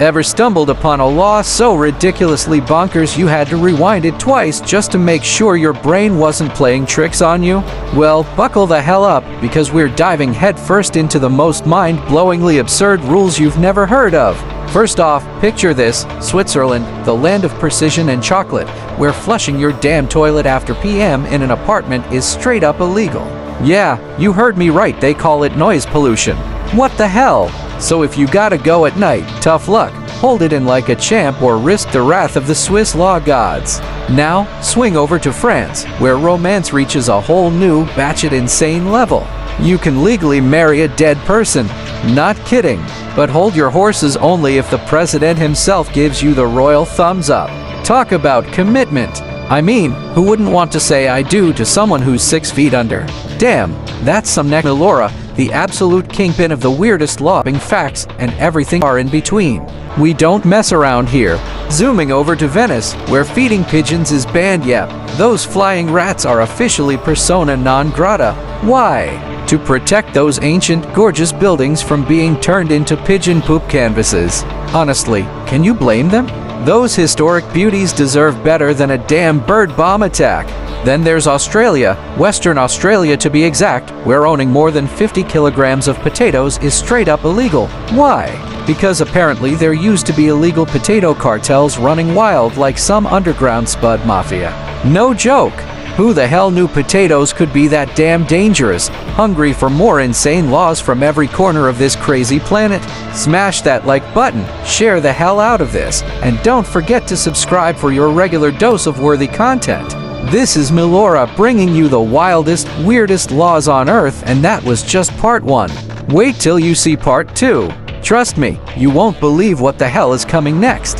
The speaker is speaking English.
Ever stumbled upon a law so ridiculously bonkers you had to rewind it twice just to make sure your brain wasn't playing tricks on you? Well, buckle the hell up, because we're diving headfirst into the most mind-blowingly absurd rules you've never heard of. First off, picture this: Switzerland, the land of precision and chocolate, where flushing your damn toilet after PM in an apartment is straight up illegal. Yeah, you heard me right, they call it noise pollution. What the hell? So if you gotta go at night, tough luck. Hold it in like a champ or risk the wrath of the Swiss law gods. Now, swing over to France, where romance reaches a whole new, batshit insane level. You can legally marry a dead person. Not kidding. But hold your horses only if the president himself gives you the royal thumbs up. Talk about commitment. I mean, who wouldn't want to say I do to someone who's 6 feet under? Damn, that's some neck. Melora, the absolute kingpin of the weirdest lopping facts and everything are in between. We don't mess around here. Zooming over to Venice, where feeding pigeons is banned. Yep, those flying rats are officially persona non grata. Why? To protect those ancient, gorgeous buildings from being turned into pigeon poop canvases. Honestly, can you blame them? Those historic beauties deserve better than a damn bird bomb attack. Then there's Australia, Western Australia to be exact, where owning more than 50 kilograms of potatoes is straight up illegal. Why? Because apparently there used to be illegal potato cartels running wild like some underground spud mafia. No joke. Who the hell knew potatoes could be that damn dangerous? Hungry for more insane laws from every corner of this crazy planet? Smash that like button, share the hell out of this, and don't forget to subscribe for your regular dose of worthy content. This is Melora bringing you the wildest, weirdest laws on Earth, and that was just part 1. Wait till you see part 2. Trust me, you won't believe what the hell is coming next.